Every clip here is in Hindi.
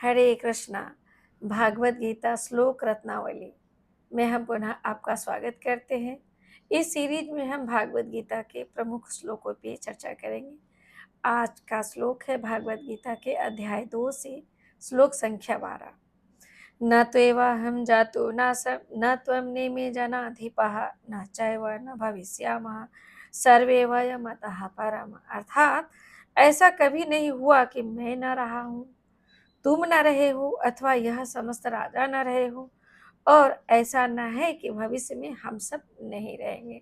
हरे कृष्णा। भागवत गीता श्लोक रत्नावली में हम पुनः आपका स्वागत करते हैं। इस सीरीज में हम भागवत गीता के प्रमुख श्लोकों पे चर्चा करेंगे। आज का श्लोक है भागवत गीता के अध्याय 2 से श्लोक संख्या 12। न त्वेवाहं जातो न त्वं नेमे जनाधिपः न चैव न भविष्यामः सर्वे वयमतः परम। अर्थात ऐसा कभी नहीं हुआ कि मैं न रहा हूँ, तुम न रहे हो अथवा यह समस्त राजा न रहे हो, और ऐसा न है कि भविष्य में हम सब नहीं रहेंगे।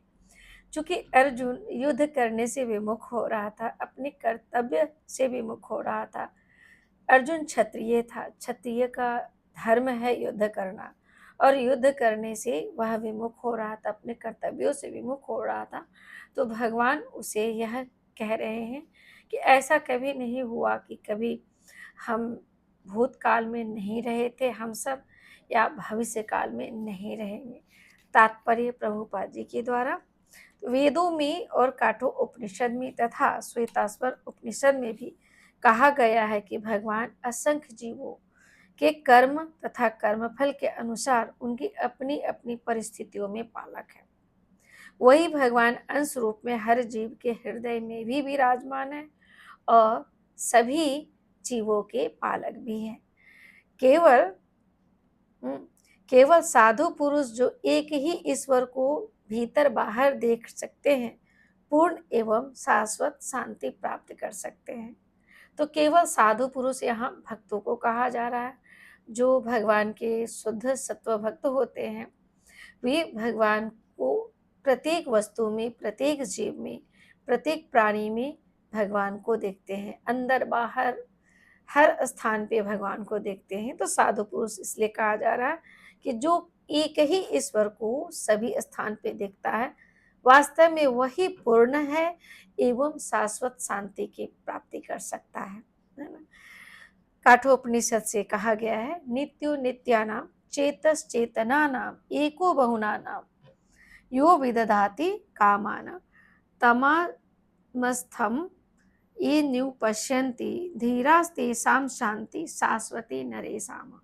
चूंकि अर्जुन युद्ध करने से विमुख हो रहा था, अपने कर्तव्य से विमुख हो रहा था। अर्जुन क्षत्रिय था, क्षत्रिय का धर्म है युद्ध करना, और युद्ध करने से वह विमुख हो रहा था, अपने कर्तव्यों से विमुख हो रहा था। तो भगवान उसे यह कह रहे हैं कि ऐसा कभी नहीं हुआ कि कभी हम भूतकाल में नहीं रहे थे हम सब, या भविष्य काल में नहीं रहेंगे। तात्पर्य प्रभुपाद जी के द्वारा वेदों में और काठो उपनिषद में तथा श्वेताश्वर उपनिषद में भी कहा गया है कि भगवान असंख्य जीवों के कर्म तथा कर्मफल के अनुसार उनकी अपनी अपनी परिस्थितियों में पालक है। वही भगवान अंश रूप में हर जीव के हृदय में भी विराजमान है और सभी जीवों के पालक भी हैं। केवल केवल साधु पुरुष जो एक ही ईश्वर को भीतर बाहर देख सकते हैं, पूर्ण एवं शाश्वत शांति प्राप्त कर सकते हैं। तो केवल साधु पुरुष यहाँ भक्तों को कहा जा रहा है। जो भगवान के शुद्ध सत्व भक्त होते हैं, वे भगवान को प्रत्येक वस्तु में, प्रत्येक जीव में, प्रत्येक प्राणी में भगवान को देखते हैं, अंदर बाहर हर स्थान पे भगवान को देखते हैं। तो साधु पुरुष इसलिए कहा जा रहा है कि जो एक ही ईश्वर को सभी स्थान पे देखता है, वास्तव में वही पूर्ण है एवं शाश्वत शांति की प्राप्ति कर सकता है ना। काठोपनिषद से कहा गया है, नित्यो नित्यानाम चेतस चेतनानाम एको बहुनानाम यो विदधाति कामान तमस्थम ये न्यू पश्यन्ति धीरास्तेषां शांति शाश्वती नरेशाम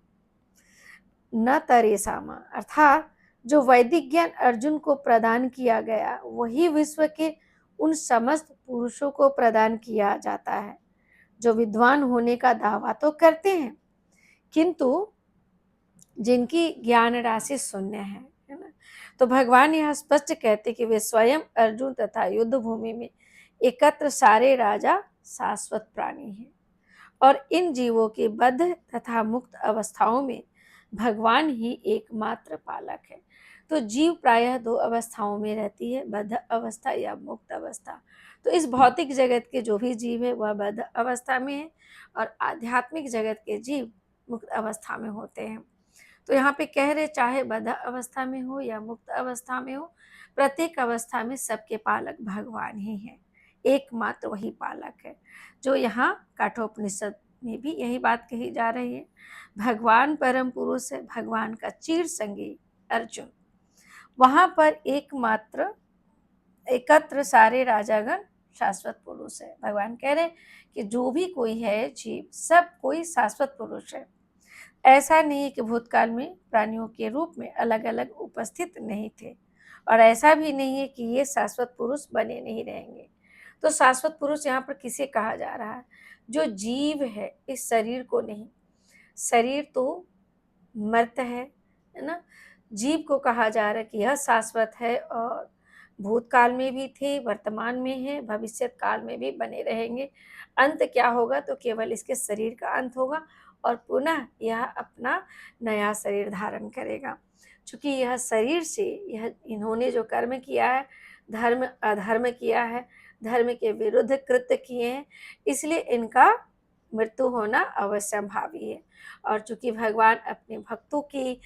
न तरेशाम। अर्थात जो वैदिक ज्ञान अर्जुन को प्रदान किया गया, वही विश्व के उन समस्त पुरुषों को प्रदान किया जाता है जो विद्वान होने का दावा तो करते हैं, किंतु जिनकी ज्ञान राशि शून्य है ना। तो भगवान यहाँ स्पष्ट कहते कि वे स्वयं अर्जुन तथा युद्ध भूमि में एकत्र सारे राजा शाश्वत प्राणी हैं, और इन जीवों के बद्ध तथा मुक्त अवस्थाओं में भगवान ही एकमात्र पालक है। तो जीव प्रायः 2 अवस्थाओं में रहती है, बद्ध अवस्था या मुक्त अवस्था। तो इस भौतिक जगत के जो भी जीव है वह बद्ध अवस्था में है, और आध्यात्मिक जगत के जीव मुक्त अवस्था में होते हैं। तो यहाँ पे कह रहे चाहे बद्ध अवस्था में हो या मुक्त अवस्था में हो, प्रत्येक अवस्था में सबके पालक भगवान ही हैं, एकमात्र वही पालक है। जो यहाँ काठोपनिषद में भी यही बात कही जा रही है। भगवान परम पुरुष है, भगवान का चिर संगी अर्जुन। वहां पर एकमात्र एकत्र सारे राजागण शाश्वत पुरुष है। भगवान कह रहे कि जो भी कोई है जीव, सब कोई शाश्वत पुरुष है। ऐसा नहीं है कि भूतकाल में प्राणियों के रूप में अलग अलग उपस्थित नहीं थे, और ऐसा भी नहीं है कि ये शाश्वत पुरुष बने नहीं रहेंगे। तो शाश्वत पुरुष यहाँ पर किसे कहा जा रहा है? जो जीव है, इस शरीर को नहीं। शरीर तो मर्त है ना। जीव को कहा जा रहा है कि यह शाश्वत है, और भूतकाल में भी थे, वर्तमान में है, भविष्य काल में भी बने रहेंगे। अंत क्या होगा? तो केवल इसके शरीर का अंत होगा, और पुनः यह अपना नया शरीर धारण करेगा। चूंकि यह शरीर से, यह इन्होंने जो कर्म किया है, धर्म अधर्म किया है, धर्म के विरुद्ध कृत्य किए हैं, इसलिए इनका मृत्यु होना अवश्यंभावी है। और चूंकि भगवान अपने भक्तों की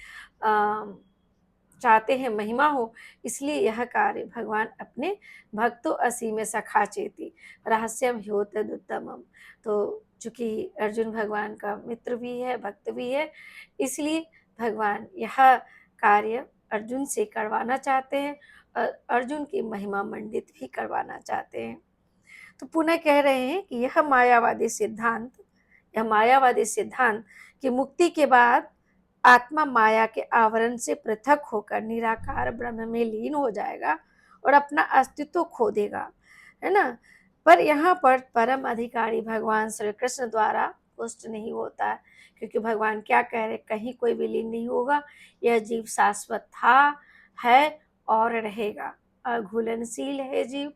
चाहते हैं महिमा हो, इसलिए यह कार्य भगवान अपने भक्तों असीम सखा चेती रहस्यम ह्योत उत्तमम। तो चूंकि अर्जुन भगवान का मित्र भी है, भक्त भी है, इसलिए भगवान यह कार्य अर्जुन से करवाना चाहते हैं, और अर्जुन की महिमा मंडित भी करवाना चाहते हैं। तो पुनः कह रहे हैं कि यह मायावादी सिद्धांत यह मायावादी सिद्धांत कि मुक्ति के बाद आत्मा माया के आवरण से पृथक होकर निराकार ब्रह्म में लीन हो जाएगा और अपना अस्तित्व खो देगा, है ना। पर यहाँ पर परम अधिकारी भगवान श्री कृष्ण द्वारा पुष्ट नहीं होता है, क्योंकि भगवान क्या कह रहे, कहीं कोई विलीन नहीं होगा, यह जीव शाश्वत था, है और रहेगा, अघुलनशील है जीव।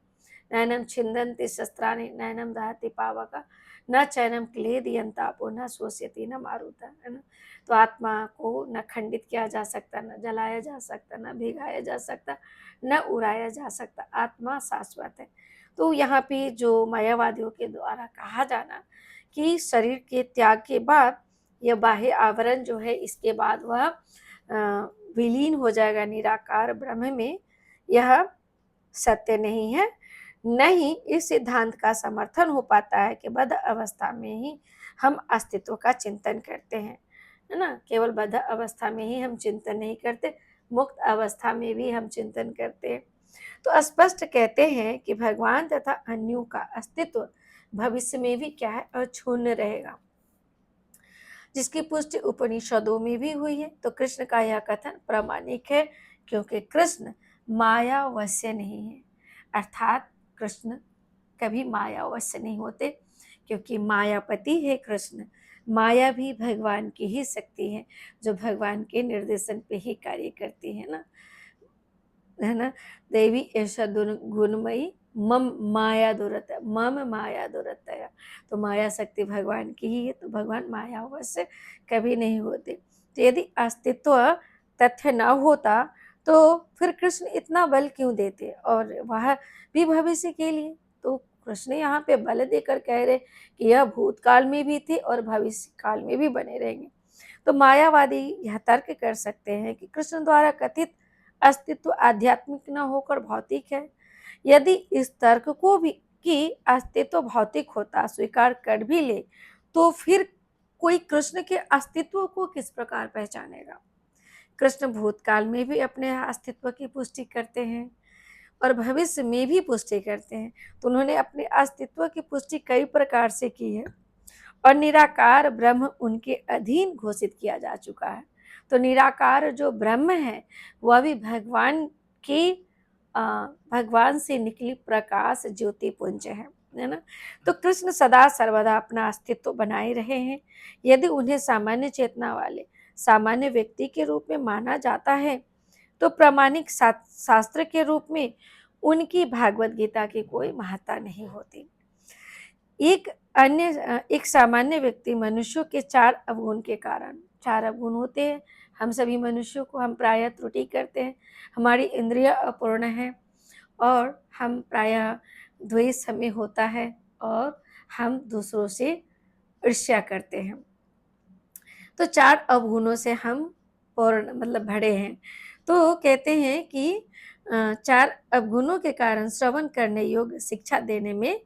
नैनम छिंदन्ति शस्त्राणि नैनम दहति पावक न चैनम क्लेदयन्तापो न शोष्यति न मारुता, है ना। तो आत्मा को न खंडित किया जा सकता, न जलाया जा सकता, न भिगाया जा सकता, न उड़ाया जा सकता, आत्मा शाश्वत है। तो यहाँ पे जो मायावादियों के द्वारा कहा जाना कि शरीर के त्याग के बाद यह बाह्य आवरण जो है, इसके बाद वह विलीन हो जाएगा निराकार ब्रह्म में, यह सत्य नहीं है। नहीं इस सिद्धांत का समर्थन हो पाता है कि बद्ध अवस्था में ही हम अस्तित्व का चिंतन करते हैं, है ना। केवल बद्ध अवस्था में ही हम चिंतन नहीं करते, मुक्त अवस्था में भी हम चिंतन करते हैं। तो स्पष्ट कहते हैं कि भगवान तथा अन्यों का अस्तित्व भविष्य में भी क्या है, अक्षुण्ण रहेगा, जिसकी पुष्टि उपनिषदों में भी हुई है। तो कृष्ण का यह कथन प्रामाणिक है, क्योंकि कृष्ण मायावश्य नहीं है, अर्थात कृष्ण कभी मायावश्य नहीं होते, क्योंकि मायापति है कृष्ण। माया भी भगवान की ही शक्ति है, जो भगवान के निर्देशन पे ही कार्य करती है ना, है ना। देवी ऐसा गुणमयी मम माया दुरत, मम माया दुरतया। तो माया शक्ति भगवान की ही है, तो भगवान मायावश्य कभी नहीं होते। तो यदि अस्तित्व तथ्य न होता तो फिर कृष्ण इतना बल क्यों देते, और वह भी भविष्य के लिए। तो कृष्ण यहाँ पे बल देकर कह रहे कि यह भूतकाल में भी थे और भविष्य काल में भी बने रहेंगे। तो मायावादी यह तर्क कर सकते हैं कि कृष्ण द्वारा कथित अस्तित्व आध्यात्मिक न होकर भौतिक है। यदि इस तर्क को भी कि अस्तित्व भौतिक होता स्वीकार कर भी ले, तो फिर कोई कृष्ण के अस्तित्व को किस प्रकार पहचानेगा। कृष्ण भूतकाल में भी अपने अस्तित्व की पुष्टि करते हैं और भविष्य में भी पुष्टि करते हैं। तो उन्होंने अपने अस्तित्व की पुष्टि कई प्रकार से की है और निराकार ब्रह्म उनके अधीन घोषित किया जा चुका है। तो निराकार जो ब्रह्म है वह भी भगवान की भगवान से निकली प्रकाश ज्योति पुंज है ना। तो कृष्ण सदा सर्वदा अपना अस्तित्व बनाए रहे हैं। यदि उन्हें सामान्य चेतना वाले सामान्य व्यक्ति के रूप में माना जाता है, तो प्रामाणिक शास्त्र के रूप में उनकी भागवत गीता की कोई महत्ता नहीं होती। एक सामान्य व्यक्ति मनुष्यों के 4 अवगुण के कारण, 4 अवगुण होते हैं हम सभी मनुष्यों को, हम प्रायः त्रुटि करते हैं, हमारी इंद्रिय अपूर्ण है और हम प्रायः द्वेष हमें होता है और हम दूसरों से ईर्ष्या करते हैं। तो 4 अवगुणों से हम पूर्ण मतलब भरे हैं। तो कहते हैं कि 4 अवगुणों के कारण श्रवण करने योग्य शिक्षा देने में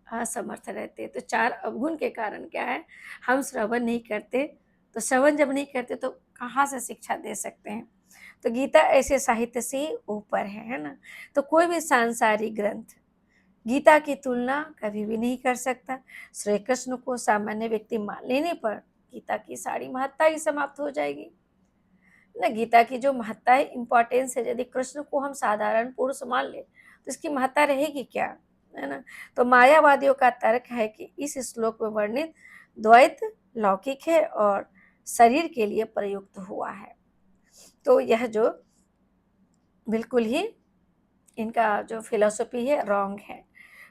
असमर्थ रहते हैं। तो 4 अवगुण के कारण क्या है, हम श्रवण नहीं करते। तो श्रवण जब नहीं करते तो कहाँ से शिक्षा दे सकते हैं। तो गीता ऐसे साहित्य से ऊपर है ना। तो कोई भी सांसारिक ग्रंथ गीता की तुलना कभी भी नहीं कर सकता। श्री कृष्ण को सामान्य व्यक्ति मान लेने पर गीता की सारी महत्ता ही समाप्त हो जाएगी ना। गीता की जो महत्ता है, इंपॉर्टेंस है, यदि कृष्ण को हम साधारण पुरुष मान ले तो इसकी महत्ता रहेगी क्या, है ना। तो मायावादियों का तर्क है कि इस श्लोक में वर्णित द्वैत लौकिक है और शरीर के लिए प्रयुक्त हुआ है। तो यह जो बिल्कुल ही इनका जो फिलॉसफी है रॉन्ग है।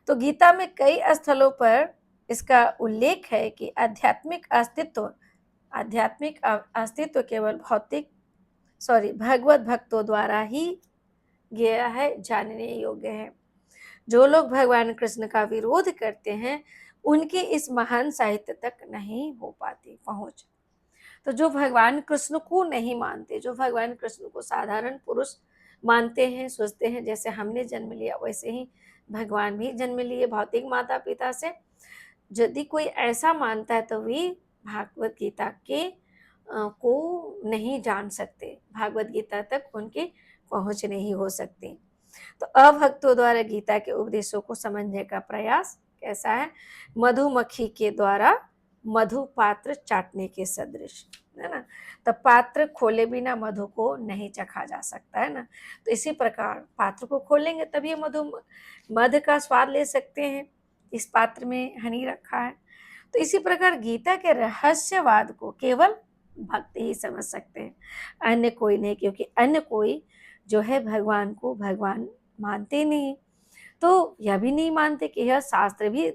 तो गीता में कई स्थलों पर इसका उल्लेख है कि आध्यात्मिक अस्तित्व केवल भगवत भक्तों द्वारा ही गया है, जानने योग्य है। जो लोग भगवान कृष्ण का विरोध करते हैं उनके इस महान साहित्य तक नहीं हो पाती पहुंच। तो जो भगवान कृष्ण को नहीं मानते, जो भगवान कृष्ण को साधारण पुरुष मानते हैं, सोचते हैं जैसे हमने जन्म लिया वैसे ही भगवान भी जन्म लिए भौतिक माता पिता से, यदि कोई ऐसा मानता है तो वे भागवत गीता के को नहीं जान सकते, भागवत गीता तक उनकी पहुंच नहीं हो सकती। तो अभक्तों द्वारा गीता के उपदेशों को समझने का प्रयास कैसा है, मधुमक्खी के द्वारा मधु पात्र चाटने के सदृश, है ना। तो पात्र खोले बिना मधु को नहीं चखा जा सकता, है ना। तो इसी प्रकार पात्र को खोलेंगे तभी मध का स्वाद ले सकते हैं। इस पात्र में हनी रखा है। तो इसी प्रकार गीता के रहस्यवाद को केवल भक्त ही समझ सकते हैं, अन्य कोई नहीं, क्योंकि अन्य कोई जो है भगवान को भगवान मानते नहीं। तो यह भी नहीं मानते कि यह शास्त्र भी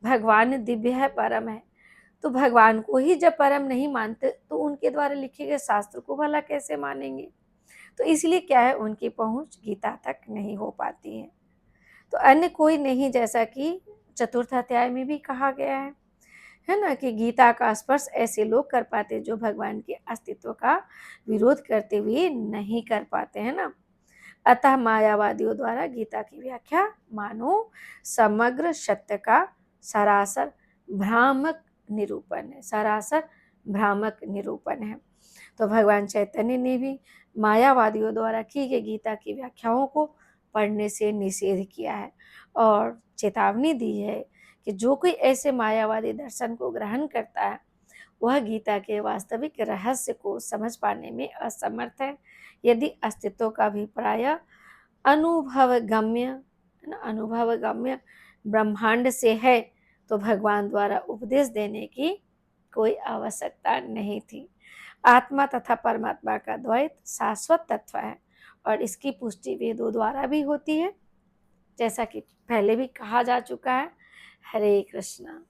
भगवान दिव्य है, परम है। तो भगवान को ही जब परम नहीं मानते तो उनके द्वारा लिखे गए शास्त्र को भला कैसे मानेंगे। तो इसलिए क्या है, उनकी पहुंच गीता तक नहीं हो पाती है। तो अन्य कोई नहीं, जैसा कि चतुर्थ अध्याय में भी कहा गया है ना, कि गीता का स्पर्श ऐसे लोग कर पाते जो भगवान के अस्तित्व का विरोध करते हुए नहीं कर पाते, है ना। अतः मायावादियों द्वारा गीता की व्याख्या मानो समग्र सत्य का सरासर भ्रामक निरूपण है, सरासर भ्रामक निरूपण है। तो भगवान चैतन्य ने भी मायावादियों द्वारा की गई गीता की व्याख्याओं को पढ़ने से निषेध किया है और चेतावनी दी है कि जो कोई ऐसे मायावादी दर्शन को ग्रहण करता है वह गीता के वास्तविक रहस्य को समझ पाने में असमर्थ है। यदि अस्तित्व का अभिप्राय अनुभवगम्य ब्रह्मांड से है तो भगवान द्वारा उपदेश देने की कोई आवश्यकता नहीं थी। आत्मा तथा परमात्मा का द्वैत शाश्वत तत्व है और इसकी पुष्टि वेदों द्वारा भी होती है, जैसा कि पहले भी कहा जा चुका है। हरे कृष्णा।